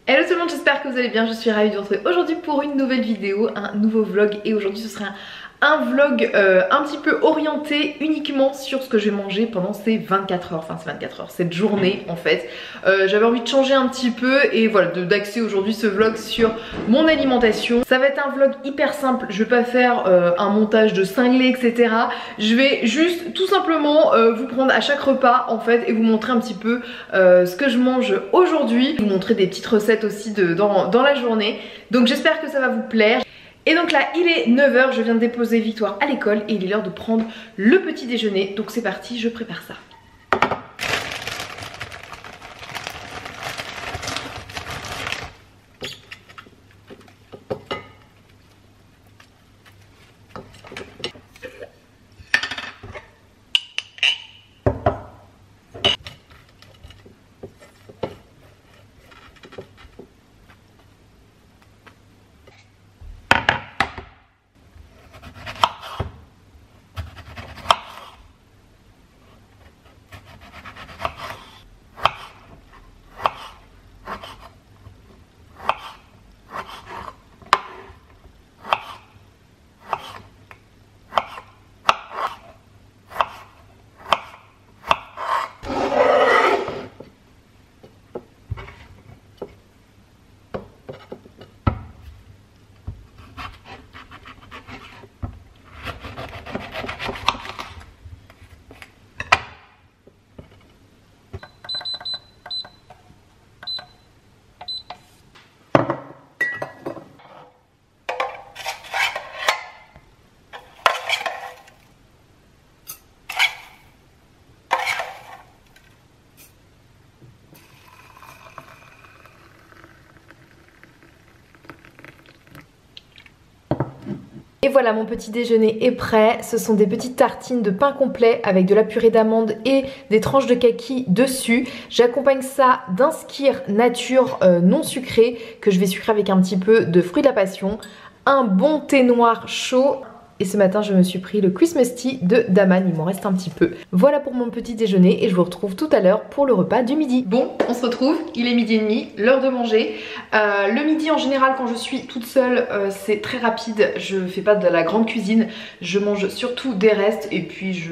Hello tout le monde, j'espère que vous allez bien, je suis ravie de vous retrouver aujourd'hui pour une nouvelle vidéo, un nouveau vlog. Et aujourd'hui ce sera un vlog un petit peu orienté uniquement sur ce que je vais manger pendant ces 24 heures, enfin ces 24 heures, cette journée en fait. J'avais envie de changer un petit peu et voilà, d'axer aujourd'hui ce vlog sur mon alimentation. Ça va être un vlog hyper simple, je vais pas faire un montage de cinglé etc. Je vais juste tout simplement vous prendre à chaque repas en fait et vous montrer un petit peu ce que je mange aujourd'hui. Vous montrer des petites recettes aussi dans la journée. Donc j'espère que ça va vous plaire. Et donc là il est 9 h, je viens de déposer Victoire à l'école et il est l'heure de prendre le petit déjeuner. Donc c'est parti, je prépare ça. Et voilà, mon petit déjeuner est prêt. Ce sont des petites tartines de pain complet avec de la purée d'amande et des tranches de kaki dessus. J'accompagne ça d'un skyr nature non sucré que je vais sucrer avec un petit peu de fruits de la passion. Un bon thé noir chaud. Et ce matin je me suis pris le Christmas tea de Daman, il m'en reste un petit peu. Voilà pour mon petit déjeuner et je vous retrouve tout à l'heure pour le repas du midi. Bon, on se retrouve, il est midi et demi, l'heure de manger. Le midi en général quand je suis toute seule c'est très rapide, je fais pas de la grande cuisine, je mange surtout des restes et puis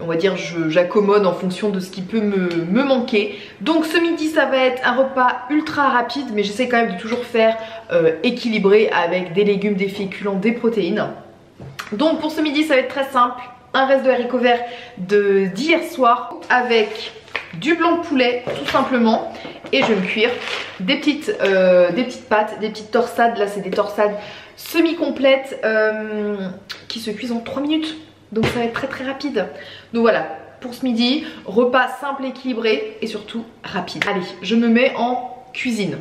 on va dire j'accommode en fonction de ce qui peut me manquer. Donc ce midi ça va être un repas ultra rapide mais j'essaie quand même de toujours faire équilibré avec des légumes, des féculents, des protéines. Donc pour ce midi ça va être très simple, un reste de haricots verts d'hier soir avec du blanc de poulet tout simplement et je vais me cuire des petites pâtes, des petites torsades. Là c'est des torsades semi-complètes qui se cuisent en 3 minutes, donc ça va être très très rapide. Donc voilà pour ce midi, repas simple, équilibré et surtout rapide. Allez, je me mets en cuisine.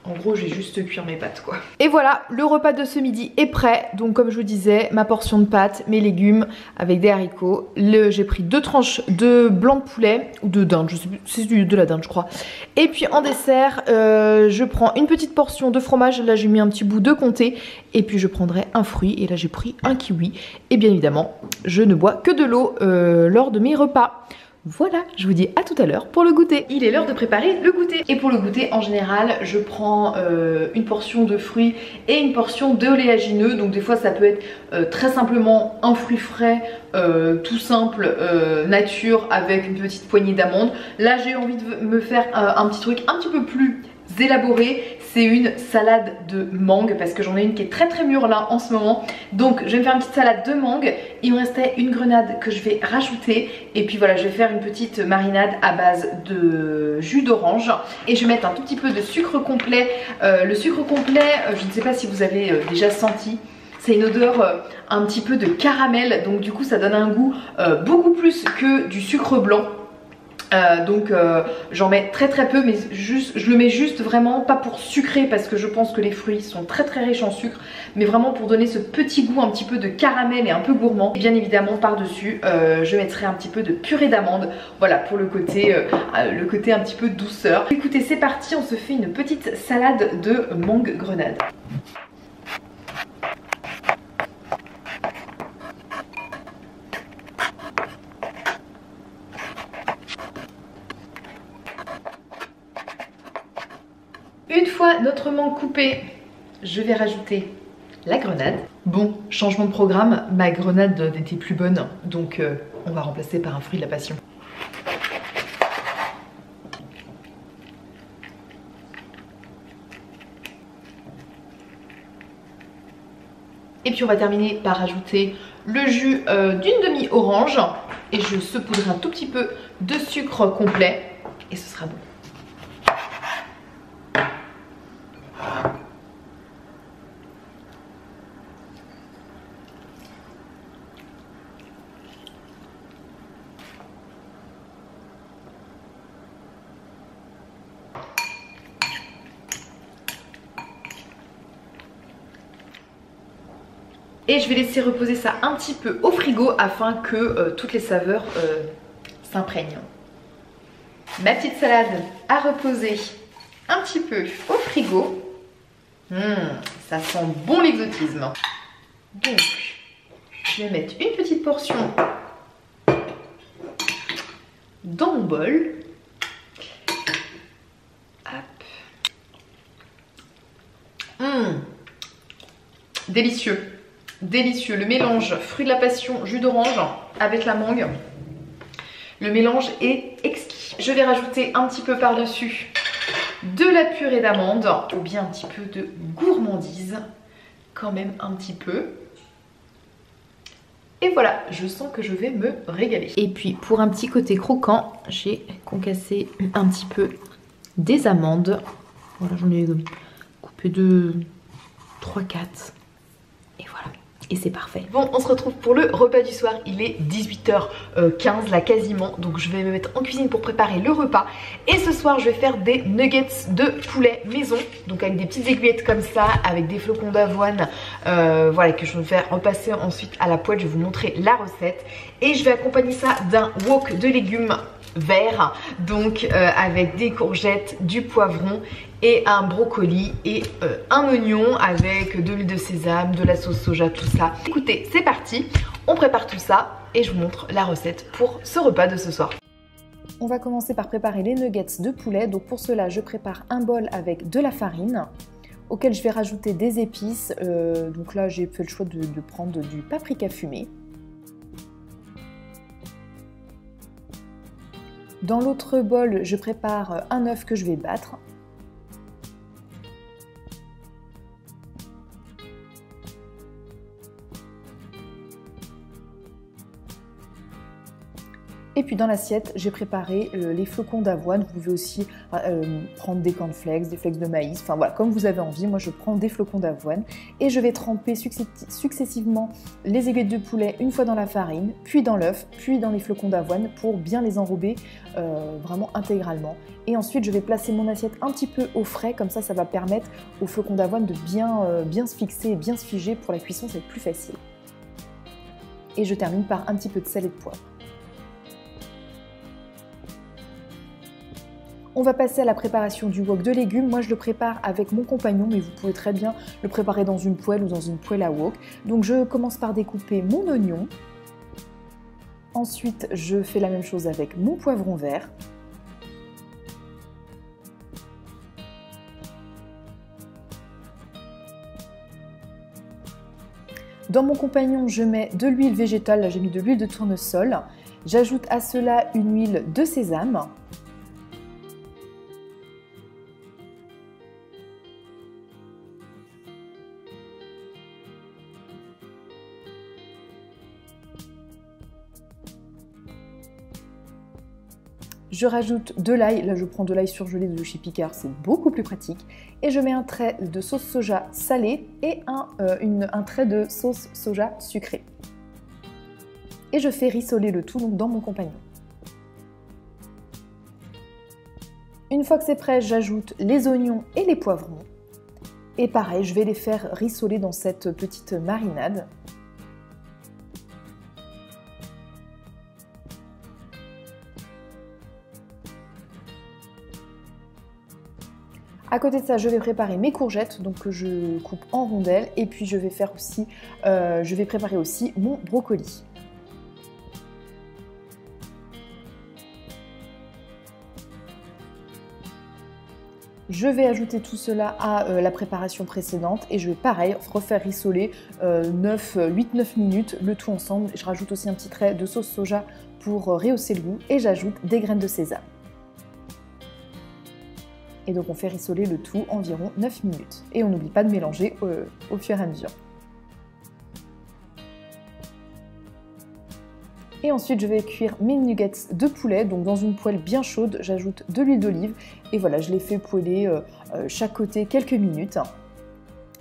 En gros, j'ai juste cuire mes pâtes quoi. Et voilà, le repas de ce midi est prêt. Donc comme je vous disais, ma portion de pâtes, mes légumes avec des haricots. J'ai pris 2 tranches de blanc de poulet ou de dinde, je sais plus, c'est de la dinde je crois. Et puis en dessert, je prends une petite portion de fromage. Là j'ai mis un petit bout de comté. Et puis je prendrai un fruit. Et là j'ai pris un kiwi. Et bien évidemment, je ne bois que de l'eau lors de mes repas. Voilà, je vous dis à tout à l'heure pour le goûter. Il est l'heure de préparer le goûter. Et pour le goûter, en général, je prends une portion de fruits et une portion d'oléagineux. Donc des fois, ça peut être très simplement un fruit frais, tout simple, nature, avec une petite poignée d'amandes. Là, j'ai envie de me faire un petit truc un petit peu plus élaboré. C'est une salade de mangue parce que j'en ai une qui est très très mûre là en ce moment. Donc je vais me faire une petite salade de mangue. Il me restait une grenade que je vais rajouter. Et puis voilà, je vais faire une petite marinade à base de jus d'orange. Et je vais mettre un tout petit peu de sucre complet. Le sucre complet, je ne sais pas si vous avez déjà senti. C'est une odeur un petit peu de caramel. Donc du coup ça donne un goût beaucoup plus que du sucre blanc. J'en mets très très peu, mais je le mets juste vraiment pas pour sucrer parce que je pense que les fruits sont très très riches en sucre, mais vraiment pour donner ce petit goût un petit peu de caramel et un peu gourmand. Et bien évidemment par dessus je mettrai un petit peu de purée d'amande, voilà pour le côté un petit peu douceur. Écoutez, c'est parti, on se fait une petite salade de mangue grenade. Une fois Voilà notre mangue coupée. Je vais rajouter la grenade. Bon, changement de programme, ma grenade n'était plus bonne, donc on va remplacer par un fruit de la passion. Et puis on va terminer par ajouter le jus d'une demi-orange. Et je saupoudrerai un tout petit peu de sucre complet. Et ce sera bon. Et je vais laisser reposer ça un petit peu au frigo afin que toutes les saveurs s'imprègnent. Ma petite salade a reposé un petit peu au frigo. Ça sent bon l'exotisme. Donc, je vais mettre une petite portion dans mon bol. Hop. Délicieux. Délicieux, le mélange fruit de la passion, jus d'orange avec la mangue. Le mélange est exquis. Je vais rajouter un petit peu par-dessus de la purée d'amande ou bien un petit peu de gourmandise. Quand même un petit peu. Et voilà, je sens que je vais me régaler. Et puis pour un petit côté croquant, j'ai concassé un petit peu des amandes. Voilà, j'en ai coupé 2, 3, 4. Et voilà. Et c'est parfait. Bon, on se retrouve pour le repas du soir. Il est 18h15 là quasiment. Donc je vais me mettre en cuisine pour préparer le repas. Et ce soir je vais faire des nuggets de poulet maison. Donc avec des petites aiguillettes comme ça, avec des flocons d'avoine. Voilà, que je vais faire repasser ensuite à la poêle. Je vais vous montrer la recette. Et je vais accompagner ça d'un wok de légumes verts. Donc avec des courgettes, du poivron et un brocoli et un oignon avec de l'huile de sésame, de la sauce soja, tout ça. Écoutez, c'est parti, on prépare tout ça et je vous montre la recette pour ce repas de ce soir. On va commencer par préparer les nuggets de poulet. Donc pour cela, je prépare un bol avec de la farine auquel je vais rajouter des épices. Donc là, j'ai fait le choix de prendre du paprika fumé. Dans l'autre bol, je prépare un œuf que je vais battre. Et puis dans l'assiette, j'ai préparé les flocons d'avoine. Vous pouvez aussi prendre des cornflakes, des flakes de maïs, enfin voilà, comme vous avez envie. Moi je prends des flocons d'avoine et je vais tremper successivement les aiguillettes de poulet une fois dans la farine, puis dans l'œuf, puis dans les flocons d'avoine pour bien les enrober vraiment intégralement. Et ensuite je vais placer mon assiette un petit peu au frais, comme ça va permettre aux flocons d'avoine de bien se fixer et bien se figer. Pour la cuisson, c'est plus facile. Et je termine par un petit peu de sel et de poivre. On va passer à la préparation du wok de légumes. Moi, je le prépare avec mon compagnon, mais vous pouvez très bien le préparer dans une poêle ou dans une poêle à wok. Donc, je commence par découper mon oignon. Ensuite, je fais la même chose avec mon poivron vert. Dans mon compagnon, je mets de l'huile végétale. Là, j'ai mis de l'huile de tournesol. J'ajoute à cela une huile de sésame. Je rajoute de l'ail, là je prends de l'ail surgelé de chez Picard, c'est beaucoup plus pratique. Et je mets un trait de sauce soja salée et un trait de sauce soja sucrée. Et je fais rissoler le tout donc, dans mon compagnon. Une fois que c'est prêt, j'ajoute les oignons et les poivrons. Et pareil, je vais les faire rissoler dans cette petite marinade. À côté de ça, je vais préparer mes courgettes, donc que je coupe en rondelles, et puis je vais préparer aussi mon brocoli. Je vais ajouter tout cela à la préparation précédente et je vais pareil refaire rissoler 8-9 minutes le tout ensemble. Je rajoute aussi un petit trait de sauce soja pour rehausser le goût et j'ajoute des graines de sésame. Et donc on fait rissoler le tout environ 9 minutes. Et on n'oublie pas de mélanger au fur et à mesure. Et ensuite je vais cuire mes nuggets de poulet, donc dans une poêle bien chaude, j'ajoute de l'huile d'olive. Et voilà, je les fais poêler chaque côté quelques minutes,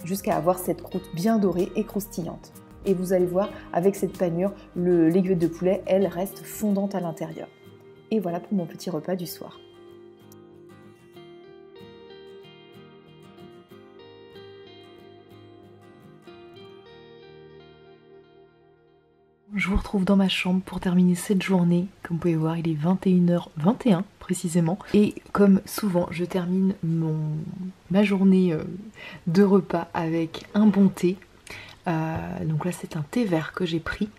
jusqu'à avoir cette croûte bien dorée et croustillante. Et vous allez voir, avec cette panure, l'aiguette de poulet, elle reste fondante à l'intérieur. Et voilà pour mon petit repas du soir. Je vous retrouve dans ma chambre pour terminer cette journée. Comme vous pouvez voir, il est 21h21 précisément. Et comme souvent, je termine ma journée de repas avec un bon thé. Donc là, c'est un thé vert que j'ai pris.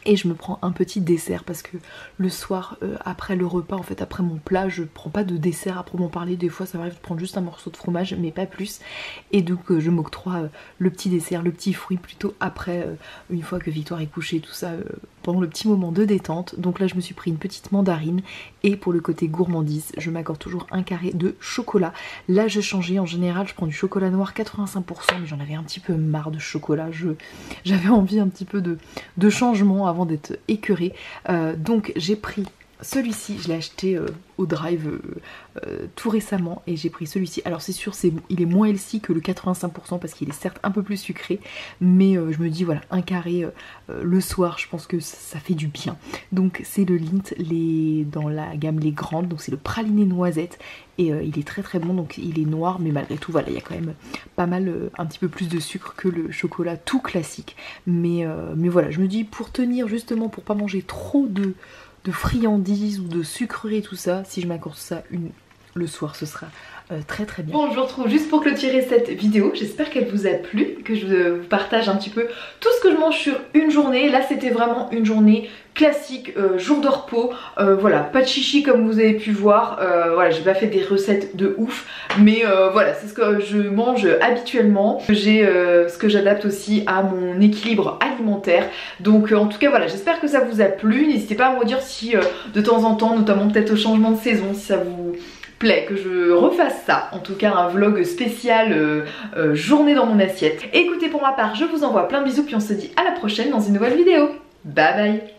Et je me prends un petit dessert parce que le soir, après le repas, en fait après mon plat, je prends pas de dessert à proprement parler. Des fois ça m'arrive de prendre juste un morceau de fromage mais pas plus. Et donc je m'octroie le petit dessert, le petit fruit plutôt après, une fois que Victoire est couchée, tout ça, pendant le petit moment de détente. Donc là je me suis pris une petite mandarine. Et pour le côté gourmandise, je m'accorde toujours un carré de chocolat. Là je changeais, en général je prends du chocolat noir 85%, mais j'en avais un petit peu marre de chocolat. J'avais envie un petit peu de changement avant d'être écœurée. Donc j'ai pris celui-ci, je l'ai acheté au Drive tout récemment et j'ai pris celui-ci. Alors c'est sûr, il est moins healthy que le 85% parce qu'il est certes un peu plus sucré, mais je me dis voilà, un carré le soir, je pense que ça fait du bien. Donc c'est le Lindt dans la gamme les grandes, donc c'est le praliné noisette et il est très très bon. Donc il est noir mais malgré tout voilà, il y a quand même pas mal, un petit peu plus de sucre que le chocolat tout classique, mais voilà, je me dis pour tenir justement, pour pas manger trop de friandises ou de sucreries, tout ça, si je m'accorde ça le soir, ce sera très très bien. Bon, je vous retrouve juste pour clôturer cette vidéo. J'espère qu'elle vous a plu, que je vous partage un petit peu tout ce que je mange sur une journée. Là c'était vraiment une journée classique, jour de repos, voilà, pas de chichi comme vous avez pu voir, voilà, j'ai pas fait des recettes de ouf, mais voilà, c'est ce que je mange habituellement, ce que j'adapte aussi à mon équilibre alimentaire. Donc en tout cas voilà, j'espère que ça vous a plu. N'hésitez pas à me dire si de temps en temps, notamment peut-être au changement de saison, si ça vous plaît que je refasse ça, en tout cas un vlog spécial journée dans mon assiette. Écoutez, pour ma part je vous envoie plein de bisous, puis on se dit à la prochaine dans une nouvelle vidéo. Bye bye.